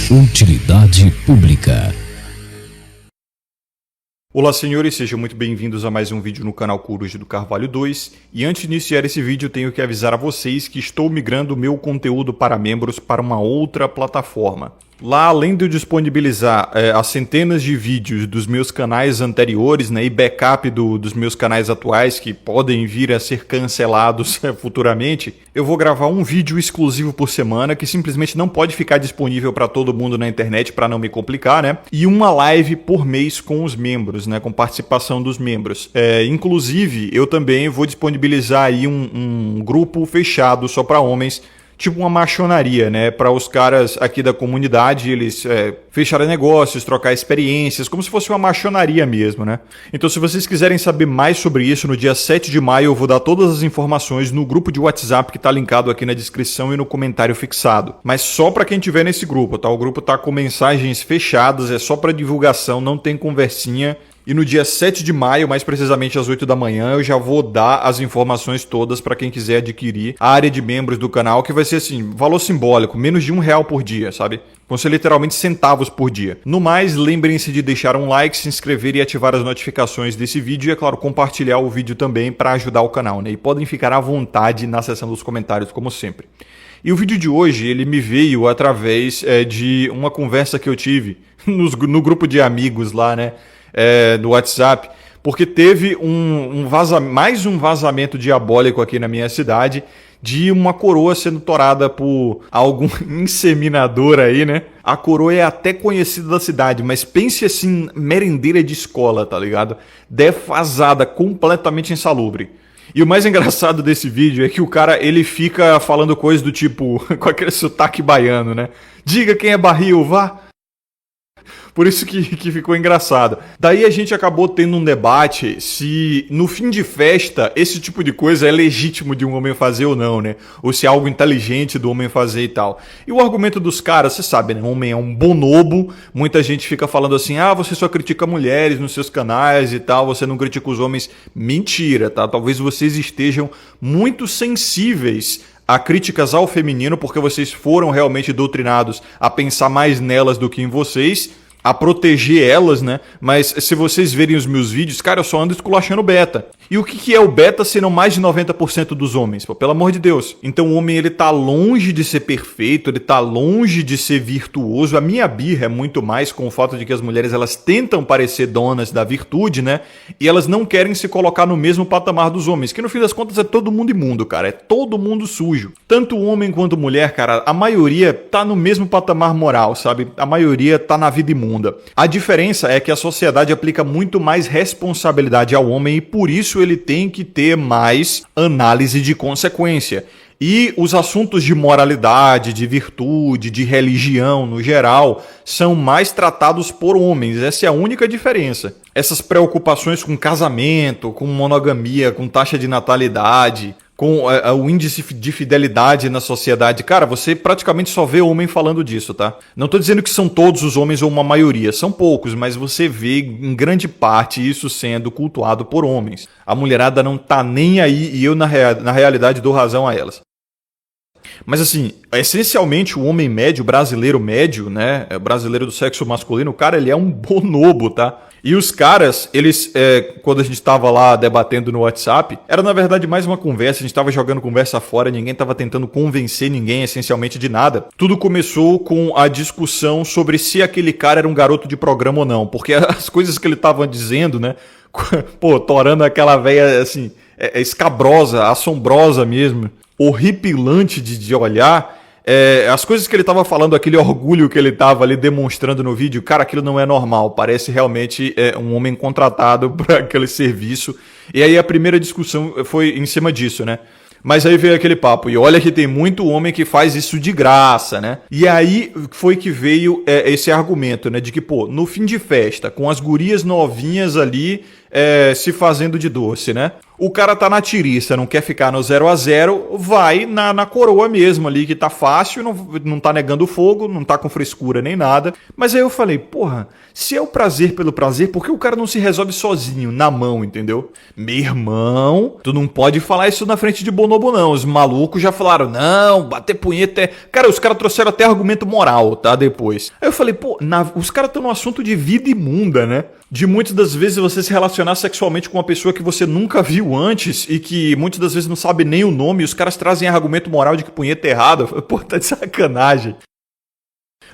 Utilidade pública. Olá senhores, sejam muito bem-vindos a mais um vídeo no canal Coruja do Carvalho 2. E antes de iniciar esse vídeo, tenho que avisar a vocês que estou migrando o meu conteúdo para membros para uma outra plataforma. Lá, além de eu disponibilizar as centenas de vídeos dos meus canais anteriores, né, e backup dos meus canais atuais, que podem vir a ser cancelados futuramente, eu vou gravar um vídeo exclusivo por semana, que simplesmente não pode ficar disponível para todo mundo na internet, para não me complicar, né? E uma live por mês com os membros, né, com participação dos membros. Inclusive, eu também vou disponibilizar aí um grupo fechado só para homens, tipo uma machonaria, né? Para os caras aqui da comunidade, eles fecharem negócios, trocar experiências, como se fosse uma machonaria mesmo, né? Então, se vocês quiserem saber mais sobre isso, no dia 7 de maio eu vou dar todas as informações no grupo de WhatsApp que tá linkado aqui na descrição e no comentário fixado. Mas só para quem tiver nesse grupo, tá? O grupo tá com mensagens fechadas, é só para divulgação, não tem conversinha. E no dia 7 de maio, mais precisamente às 8 da manhã, eu já vou dar as informações todas para quem quiser adquirir a área de membros do canal, que vai ser assim, valor simbólico, menos de R$1 por dia, sabe? Vão ser literalmente centavos por dia. No mais, lembrem-se de deixar um like, se inscrever e ativar as notificações desse vídeo e, é claro, compartilhar o vídeo também para ajudar o canal, né? E podem ficar à vontade na seção dos comentários, como sempre. E o vídeo de hoje, ele me veio através de uma conversa que eu tive no grupo de amigos lá, né? Do WhatsApp, porque teve mais um vazamento diabólico aqui na minha cidade de uma coroa sendo torada por algum inseminador aí, né? A coroa é até conhecida da cidade, mas pense assim, merendeira de escola, tá ligado? Defasada, completamente insalubre. E o mais engraçado desse vídeo é que o cara, ele fica falando coisas do tipo, com aquele sotaque baiano, né? Diga quem é barril, vá! Por isso que ficou engraçado. Daí a gente acabou tendo um debate se no fim de festa esse tipo de coisa é legítimo de um homem fazer ou não, né? Ou se é algo inteligente do homem fazer e tal. E o argumento dos caras, você sabe, né? O homem é um bonobo. Muita gente fica falando assim, você só critica mulheres nos seus canais e tal, você não critica os homens. Mentira, tá? Talvez vocês estejam muito sensíveis a críticas ao feminino, porque vocês foram realmente doutrinados a pensar mais nelas do que em vocês, a proteger elas, né? Mas se vocês verem os meus vídeos, cara, eu só ando esculachando beta. E o que é o beta se não mais de 90% dos homens? Pô, pelo amor de Deus. Então o homem, ele tá longe de ser perfeito, ele tá longe de ser virtuoso. A minha birra é muito mais com o fato de que as mulheres, elas tentam parecer donas da virtude, né? E elas não querem se colocar no mesmo patamar dos homens, que no fim das contas é todo mundo imundo, cara. É todo mundo sujo. Tanto homem quanto mulher, cara, a maioria tá no mesmo patamar moral, sabe? A maioria tá na vida imunda. A diferença é que a sociedade aplica muito mais responsabilidade ao homem e por isso ele tem que ter mais análise de consequência. E os assuntos de moralidade, de virtude, de religião no geral, são mais tratados por homens. Essa é a única diferença. Essas preocupações com casamento, com monogamia, com taxa de natalidade, com o índice de fidelidade na sociedade. Cara, você praticamente só vê homem falando disso, tá? Não tô dizendo que são todos os homens ou uma maioria, são poucos, mas você vê em grande parte isso sendo cultuado por homens. A mulherada não tá nem aí e eu, na realidade, dou razão a elas. Mas assim, essencialmente o homem médio, brasileiro médio, né, brasileiro do sexo masculino, o cara, ele é um bonobo, tá? E os caras, eles, quando a gente tava lá debatendo no WhatsApp, era na verdade mais uma conversa, a gente tava jogando conversa fora, ninguém tava tentando convencer ninguém essencialmente de nada. Tudo começou com a discussão sobre se aquele cara era um garoto de programa ou não, porque as coisas que ele tava dizendo, né, pô, torando aquela véia, assim, escabrosa, assombrosa mesmo, horripilante de olhar. As coisas que ele estava falando, aquele orgulho que ele estava ali demonstrando no vídeo, cara, aquilo não é normal, parece realmente um homem contratado para aquele serviço. E aí a primeira discussão foi em cima disso, né? Mas aí veio aquele papo, e olha que tem muito homem que faz isso de graça, né? E aí foi que veio esse argumento, né? De que, pô, no fim de festa, com as gurias novinhas ali, se fazendo de doce, né? O cara tá na tiriça, não quer ficar no 0 a 0, vai na coroa mesmo ali, que tá fácil, não tá negando fogo, não tá com frescura nem nada. Mas aí eu falei, porra, se é o prazer pelo prazer, por que o cara não se resolve sozinho, na mão, entendeu? Meu irmão, tu não pode falar isso na frente de Bonobo não. Os malucos já falaram, não, bater punheta é... Cara, os caras trouxeram até argumento moral, tá, depois. Aí eu falei, pô, os caras estão no assunto de vida imunda, né? De muitas das vezes você se relacionar sexualmente com uma pessoa que você nunca viu antes e que muitas das vezes não sabe nem o nome, e os caras trazem argumento moral de que punheta é errado. Pô, tá de sacanagem.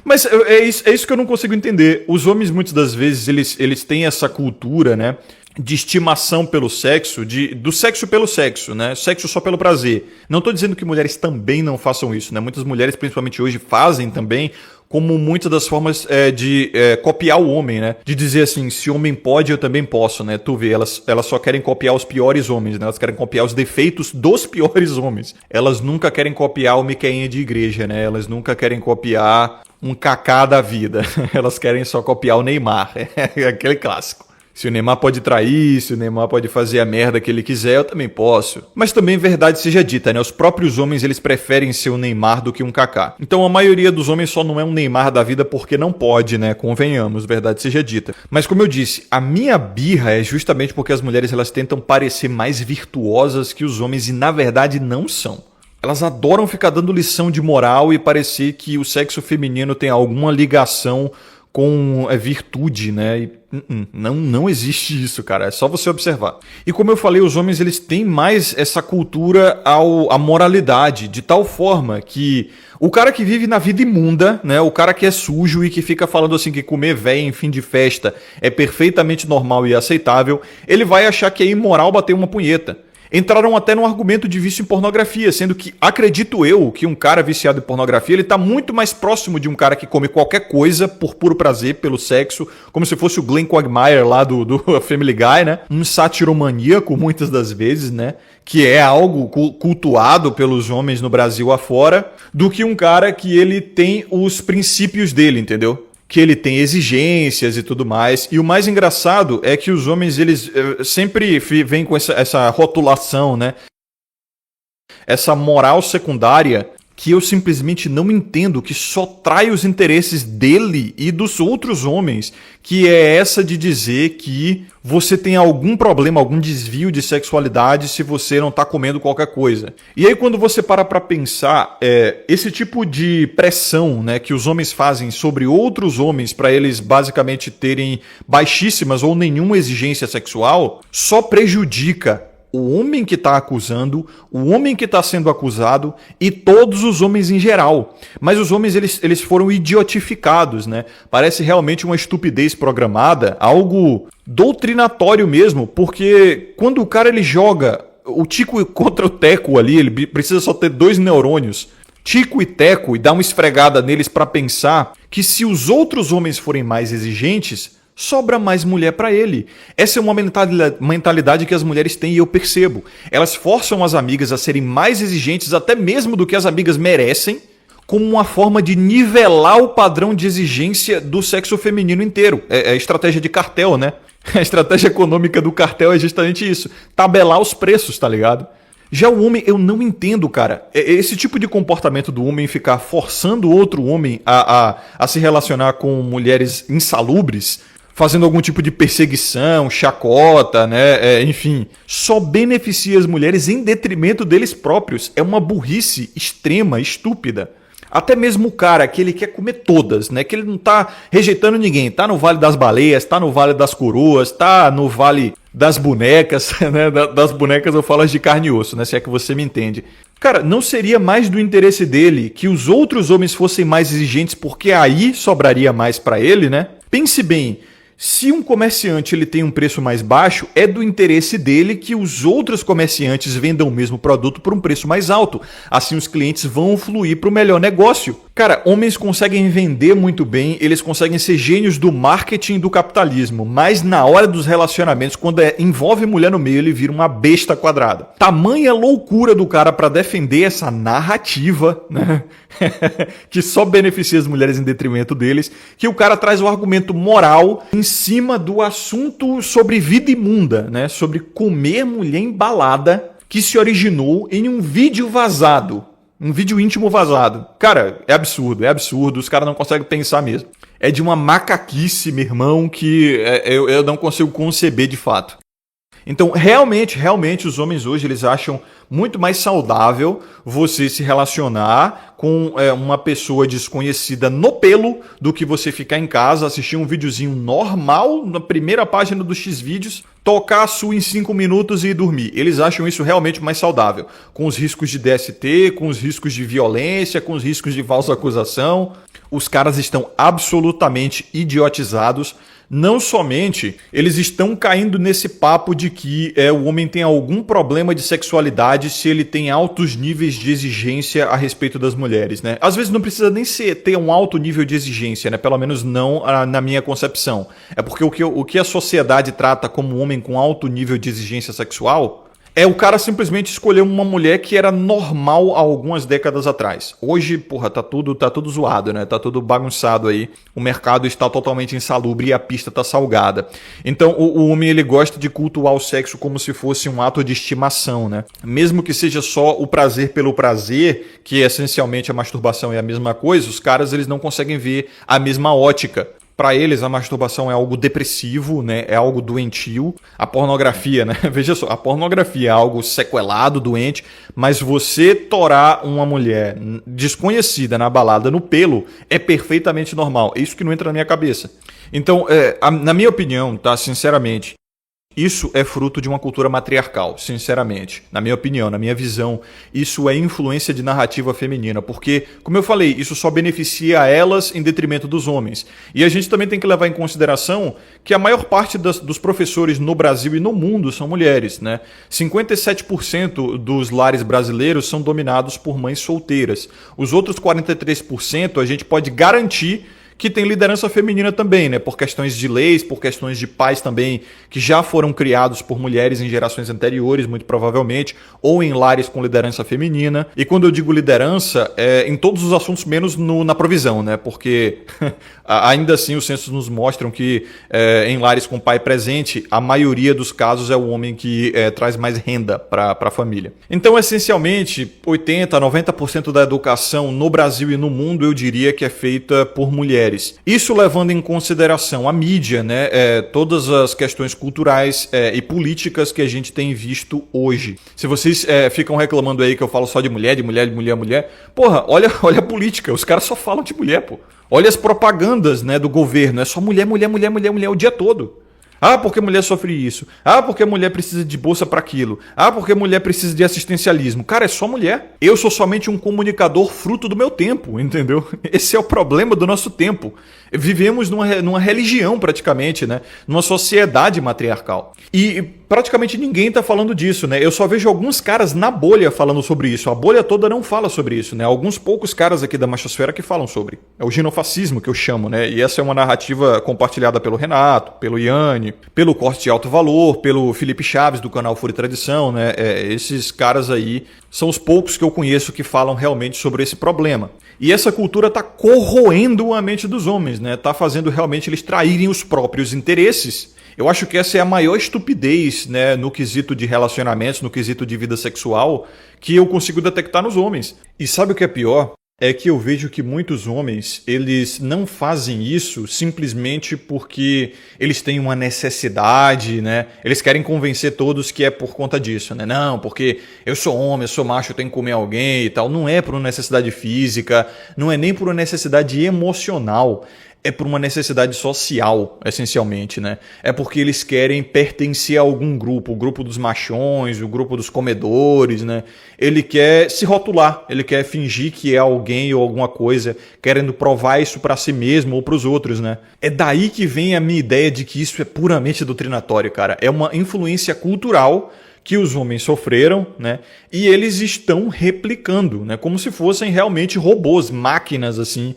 Mas é isso que eu não consigo entender. Os homens muitas das vezes eles têm essa cultura, né, de estimação pelo sexo, do sexo pelo sexo, né? Sexo só pelo prazer. Não tô dizendo que mulheres também não façam isso, né? Muitas mulheres, principalmente hoje, fazem também, como muitas das formas de copiar o homem, né? De dizer assim, se o homem pode, eu também posso, né? Tu vê, elas só querem copiar os piores homens, né? Elas querem copiar os defeitos dos piores homens. Elas nunca querem copiar o Miqueinha de igreja, né? Elas nunca querem copiar um Kaká da vida. Elas querem só copiar o Neymar. É aquele clássico. Se o Neymar pode trair, se o Neymar pode fazer a merda que ele quiser, eu também posso. Mas também verdade seja dita, né? Os próprios homens, eles preferem ser um Neymar do que um Kaká. Então a maioria dos homens só não é um Neymar da vida porque não pode, né? Convenhamos, verdade seja dita. Mas como eu disse, a minha birra é justamente porque as mulheres, elas tentam parecer mais virtuosas que os homens e na verdade não são. Elas adoram ficar dando lição de moral e parecer que o sexo feminino tem alguma ligação com virtude, né? E, não existe isso, cara. É só você observar. E como eu falei, os homens, eles têm mais essa cultura à moralidade, de tal forma que o cara que vive na vida imunda, né? O cara que é sujo e que fica falando assim que comer véia em fim de festa é perfeitamente normal e aceitável, ele vai achar que é imoral bater uma punheta. Entraram até no argumento de vício em pornografia, sendo que, acredito eu, que um cara viciado em pornografia, ele tá muito mais próximo de um cara que come qualquer coisa por puro prazer, pelo sexo, como se fosse o Glenn Quagmire lá do Family Guy, né? Um satiromaníaco, muitas das vezes, né? Que é algo cultuado pelos homens no Brasil afora, do que um cara que ele tem os princípios dele, entendeu? Que ele tem exigências e tudo mais. E o mais engraçado é que os homens, eles sempre vêm com essa rotulação, né? Essa moral secundária que eu simplesmente não entendo, que só trai os interesses dele e dos outros homens, que é essa de dizer que você tem algum problema, algum desvio de sexualidade se você não tá comendo qualquer coisa. E aí quando você para pra pensar, esse tipo de pressão, né, que os homens fazem sobre outros homens para eles basicamente terem baixíssimas ou nenhuma exigência sexual, só prejudica o homem que está acusando, o homem que está sendo acusado e todos os homens em geral. Mas os homens, eles foram idiotificados, né? Parece realmente uma estupidez programada, algo doutrinatório mesmo, porque quando o cara ele joga o Tico contra o Teco ali, ele precisa só ter 2 neurônios, Tico e Teco, e dá uma esfregada neles para pensar que se os outros homens forem mais exigentes, sobra mais mulher para ele. Essa é uma mentalidade que as mulheres têm e eu percebo. Elas forçam as amigas a serem mais exigentes até mesmo do que as amigas merecem, como uma forma de nivelar o padrão de exigência do sexo feminino inteiro. É estratégia de cartel, né? A estratégia econômica do cartel é justamente isso. Tabelar os preços, tá ligado? Já o homem, eu não entendo, cara. Esse tipo de comportamento do homem ficar forçando outro homem a se relacionar com mulheres insalubres, fazendo algum tipo de perseguição, chacota, né? Enfim, só beneficia as mulheres em detrimento deles próprios. É uma burrice extrema, estúpida. Até mesmo o cara que ele quer comer todas, né? Que ele não tá rejeitando ninguém. Tá no Vale das Baleias, tá no Vale das Coroas, tá no Vale das Bonecas, né? Das bonecas eu falo as de carne e osso, né? Se é que você me entende. Cara, não seria mais do interesse dele que os outros homens fossem mais exigentes, porque aí sobraria mais pra ele, né? Pense bem. Se um comerciante ele tem um preço mais baixo, é do interesse dele que os outros comerciantes vendam o mesmo produto por um preço mais alto. Assim os clientes vão fluir para o melhor negócio. Cara, homens conseguem vender muito bem, eles conseguem ser gênios do marketing e do capitalismo, mas na hora dos relacionamentos, quando envolve mulher no meio, ele vira uma besta quadrada. Tamanha loucura do cara pra defender essa narrativa, né? Que só beneficia as mulheres em detrimento deles, que o cara traz o argumento moral em cima do assunto sobre vida imunda, né? Sobre comer mulher embalada, que se originou em um vídeo vazado. Um vídeo íntimo vazado. Cara, é absurdo. Os caras não conseguem pensar mesmo. É de uma macaquice, meu irmão, que eu não consigo conceber de fato. Então, realmente, os homens hoje, eles acham muito mais saudável você se relacionar com uma pessoa desconhecida no pelo do que você ficar em casa, assistir um videozinho normal na primeira página dos Xvideos, tocar a sua em 5 minutos e dormir. Eles acham isso realmente mais saudável, com os riscos de DST, com os riscos de violência, com os riscos de falsa acusação. Os caras estão absolutamente idiotizados. Não somente eles estão caindo nesse papo de que o homem tem algum problema de sexualidade se ele tem altos níveis de exigência a respeito das mulheres, né? Às vezes não precisa nem ter um alto nível de exigência, né? Pelo menos não na minha concepção. É porque o que a sociedade trata como um homem com alto nível de exigência sexual é o cara simplesmente escolher uma mulher que era normal há algumas décadas atrás. Hoje, porra, tá tudo zoado, né? Tá tudo bagunçado aí. O mercado está totalmente insalubre e a pista tá salgada. Então, o homem, ele gosta de cultuar o sexo como se fosse um ato de estimação, né? Mesmo que seja só o prazer pelo prazer, que essencialmente a masturbação é a mesma coisa, os caras, eles não conseguem ver a mesma ótica. Para eles, a masturbação é algo depressivo, né? É algo doentio. A pornografia, né? Veja só, a pornografia é algo sequelado, doente, mas você torar uma mulher desconhecida na balada no pelo é perfeitamente normal. É isso que não entra na minha cabeça. Então, na minha opinião, tá? Sinceramente, isso é fruto de uma cultura matriarcal, sinceramente. Na minha opinião, na minha visão, isso é influência de narrativa feminina, porque, como eu falei, isso só beneficia elas em detrimento dos homens. E a gente também tem que levar em consideração que a maior parte dos professores no Brasil e no mundo são mulheres, né? 57% dos lares brasileiros são dominados por mães solteiras. Os outros 43% a gente pode garantir que tem liderança feminina também, né? Por questões de leis, por questões de pais também, que já foram criados por mulheres em gerações anteriores, muito provavelmente, ou em lares com liderança feminina. E quando eu digo liderança, é em todos os assuntos, menos na provisão, né? Porque ainda assim os censos nos mostram que em lares com pai presente, a maioria dos casos é o homem que traz mais renda para a família. Então, essencialmente, 80%, 90% da educação no Brasil e no mundo, eu diria que é feita por mulheres. Isso levando em consideração a mídia, né? Todas as questões culturais e políticas que a gente tem visto hoje. Se vocês ficam reclamando aí que eu falo só de mulher, porra, olha a política, os caras só falam de mulher, pô. Olha as propagandas, né, do governo, é só mulher o dia todo. Ah, porque mulher sofre isso. Ah, porque mulher precisa de bolsa para aquilo. Ah, porque mulher precisa de assistencialismo. Cara, é só mulher. Eu sou somente um comunicador fruto do meu tempo, entendeu? Esse é o problema do nosso tempo. Vivemos numa religião praticamente, né? Numa sociedade matriarcal. E praticamente ninguém tá falando disso, né? Eu só vejo alguns caras na bolha falando sobre isso. A bolha toda não fala sobre isso, né? Alguns poucos caras aqui da machosfera que falam sobre. É o genofascismo que eu chamo, né? E essa é uma narrativa compartilhada pelo Renato, pelo Iane, pelo Corte de Alto Valor, pelo Felipe Chaves do canal Fúria e Tradição, né? Esses caras aí são os poucos que eu conheço que falam realmente sobre esse problema. E essa cultura está corroendo a mente dos homens, né? Tá fazendo realmente eles traírem os próprios interesses. Eu acho que essa é a maior estupidez, né, no quesito de relacionamentos, no quesito de vida sexual, que eu consigo detectar nos homens. E sabe o que é pior? É que eu vejo que muitos homens, eles não fazem isso simplesmente porque eles têm uma necessidade, né? Eles querem convencer todos que é por conta disso, né? Não, porque eu sou homem, eu sou macho, eu tenho que comer alguém e tal. Não é por uma necessidade física, não é nem por uma necessidade emocional. É por uma necessidade social, essencialmente, né? É porque eles querem pertencer a algum grupo, o grupo dos machões, o grupo dos comedores, né? Ele quer se rotular, ele quer fingir que é alguém ou alguma coisa, querendo provar isso para si mesmo ou para os outros, né? É daí que vem a minha ideia de que isso é puramente doutrinatório, cara. É uma influência cultural que os homens sofreram, né? E eles estão replicando, né? Como se fossem realmente robôs, máquinas assim,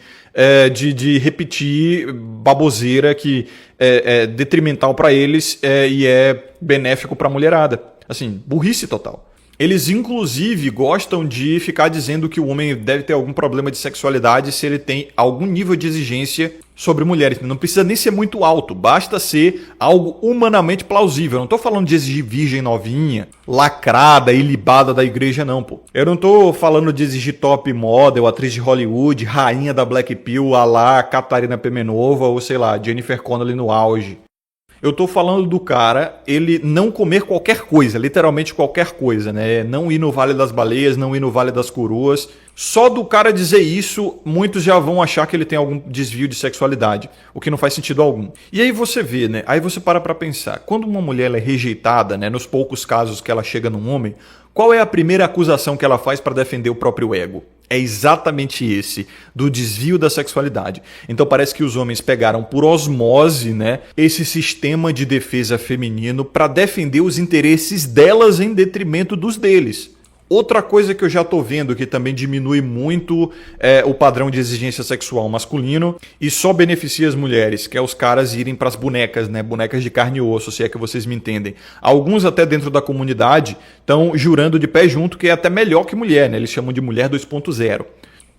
de repetir baboseira que é detrimental para eles e é benéfico para a mulherada. Assim, burrice total. Eles, inclusive, gostam de ficar dizendo que o homem deve ter algum problema de sexualidade se ele tem algum nível de exigência sobre mulheres. Não precisa nem ser muito alto, basta ser algo humanamente plausível. Eu não tô falando de exigir virgem novinha, lacrada, ilibada da igreja, não, pô. Eu não tô falando de exigir top model, atriz de Hollywood, rainha da Black Pill, a lá Catarina Pemenova ou, sei lá, Jennifer Connelly no auge. Eu tô falando do cara, ele não comer qualquer coisa, literalmente qualquer coisa, né? Não ir no Vale das Baleias, não ir no Vale das Coroas. Só do cara dizer isso, muitos já vão achar que ele tem algum desvio de sexualidade, o que não faz sentido algum. E aí você vê, né? Aí você para pra pensar. Quando uma mulher ela é rejeitada, né? Nos poucos casos que ela chega num homem, qual é a primeira acusação que ela faz para defender o próprio ego? É exatamente esse, do desvio da sexualidade. Então parece que os homens pegaram por osmose, né, esse sistema de defesa feminino para defender os interesses delas em detrimento dos deles. Outra coisa que eu já tô vendo que também diminui muito o padrão de exigência sexual masculino e só beneficia as mulheres, que é os caras irem pras bonecas, né? Bonecas de carne e osso, se é que vocês me entendem. Alguns até dentro da comunidade estão jurando de pé junto que é até melhor que mulher, né? Eles chamam de mulher 2.0.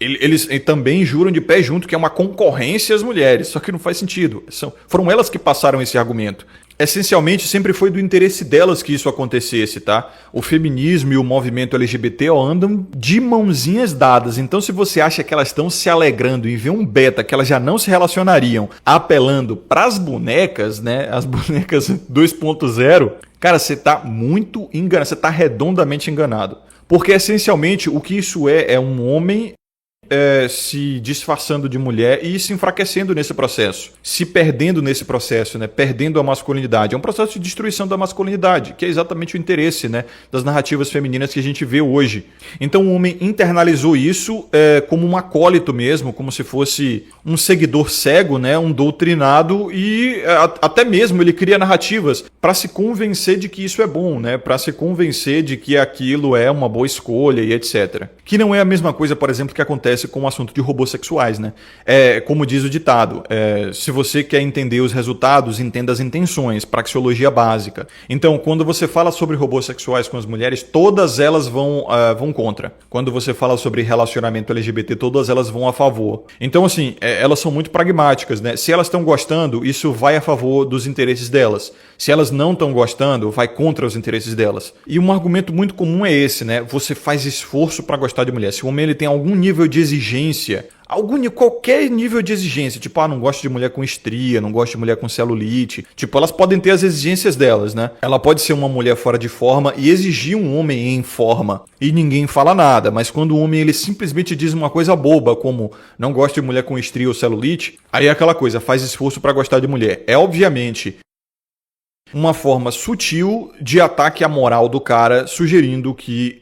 Eles também juram de pé junto que é uma concorrência às mulheres, só que não faz sentido. Foram elas que passaram esse argumento. Essencialmente, sempre foi do interesse delas que isso acontecesse, tá? O feminismo e o movimento LGBT andam de mãozinhas dadas. Então, se você acha que elas estão se alegrando em ver um beta que elas já não se relacionariam apelando pras bonecas, né? As bonecas 2.0, cara, você tá muito enganado, você tá redondamente enganado. Porque, essencialmente, o que isso é um homem se disfarçando de mulher e se enfraquecendo nesse processo, se perdendo nesse processo, né? Perdendo a masculinidade. É um processo de destruição da masculinidade, que é exatamente o interesse, né? Das narrativas femininas que a gente vê hoje. Então o homem internalizou isso como um acólito mesmo, como se fosse um seguidor cego, né? Um doutrinado e até mesmo ele cria narrativas para se convencer de que isso é bom, né? Para se convencer de que aquilo é uma boa escolha e etc. Que não é a mesma coisa, por exemplo, que acontece com o assunto de robôs sexuais, né? Como diz o ditado, se você quer entender os resultados, entenda as intenções, praxeologia básica. Então, quando você fala sobre robôs sexuais com as mulheres, todas elas vão contra. Quando você fala sobre relacionamento LGBT, todas elas vão a favor. Então, assim, elas são muito pragmáticas, né? Se elas estão gostando, isso vai a favor dos interesses delas. Se elas não estão gostando, vai contra os interesses delas. E um argumento muito comum é esse, né? Você faz esforço para gostar de mulher. Se o homem ele tem algum nível de exigência, qualquer nível de exigência, tipo, não gosto de mulher com estria, não gosto de mulher com celulite, tipo, elas podem ter as exigências delas, né? Ela pode ser uma mulher fora de forma e exigir um homem em forma e ninguém fala nada, mas quando o homem ele simplesmente diz uma coisa boba, como não gosto de mulher com estria ou celulite, aí é aquela coisa, faz esforço para gostar de mulher. É obviamente uma forma sutil de ataque à moral do cara, sugerindo que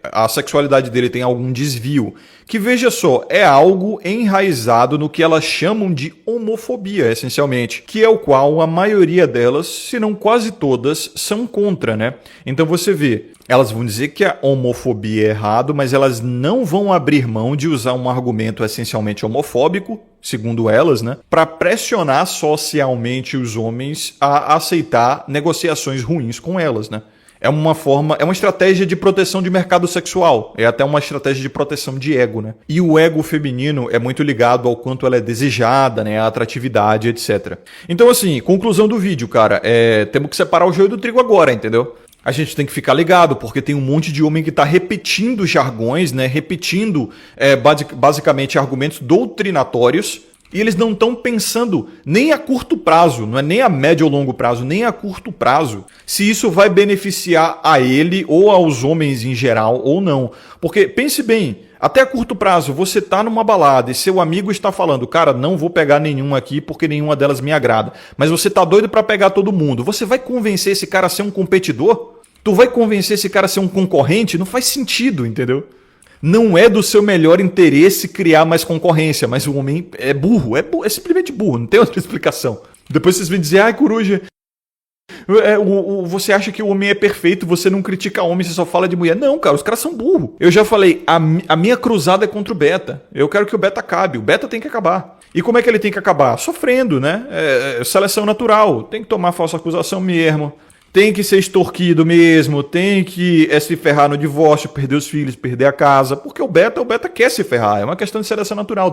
a sexualidade dele tem algum desvio. Que, veja só, é algo enraizado no que elas chamam de homofobia, essencialmente. Que é o qual a maioria delas, se não quase todas, são contra, né? Então você vê, elas vão dizer que a homofobia é errado, mas elas não vão abrir mão de usar um argumento essencialmente homofóbico, segundo elas, né? Para pressionar socialmente os homens a aceitar negociações ruins com elas, né? É uma estratégia de proteção de mercado sexual. É até uma estratégia de proteção de ego, né? E o ego feminino é muito ligado ao quanto ela é desejada, né? A atratividade, etc. Então, assim, conclusão do vídeo, cara. Temos que separar o joio do trigo agora, entendeu? A gente tem que ficar ligado, porque tem um monte de homem que está repetindo jargões, né? Repetindo, basicamente, argumentos doutrinatórios. E eles não estão pensando nem a curto prazo, não é nem a médio ou longo prazo, nem a curto prazo, se isso vai beneficiar a ele ou aos homens em geral ou não. Porque, pense bem, até a curto prazo, você está numa balada e seu amigo está falando, cara, não vou pegar nenhuma aqui porque nenhuma delas me agrada. Mas você está doido para pegar todo mundo. Você vai convencer esse cara a ser um competidor? Tu vai convencer esse cara a ser um concorrente? Não faz sentido, entendeu? Não é do seu melhor interesse criar mais concorrência, mas o homem é burro, é simplesmente burro, não tem outra explicação. Depois vocês vêm dizer, ai, coruja, Você acha que o homem é perfeito, você não critica homem, você só fala de mulher. Não, cara, os caras são burros. Eu já falei, a minha cruzada é contra o beta. Eu quero que o beta acabe. O beta tem que acabar. E como é que ele tem que acabar? Sofrendo, né? Seleção natural. Tem que tomar falsa acusação mesmo. Tem que ser extorquido mesmo, tem que se ferrar no divórcio, perder os filhos, perder a casa, porque o beta quer se ferrar, é uma questão de seleção natural,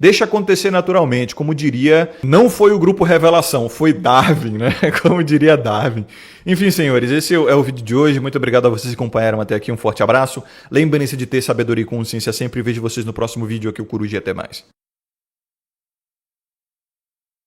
deixa acontecer naturalmente, como diria, não foi o grupo Revelação, foi Darwin, né? Como diria Darwin. Enfim, senhores, esse é o vídeo de hoje, muito obrigado a vocês que acompanharam até aqui, um forte abraço, lembrem-se de ter sabedoria e consciência sempre, vejo vocês no próximo vídeo aqui, o Coruja, até mais.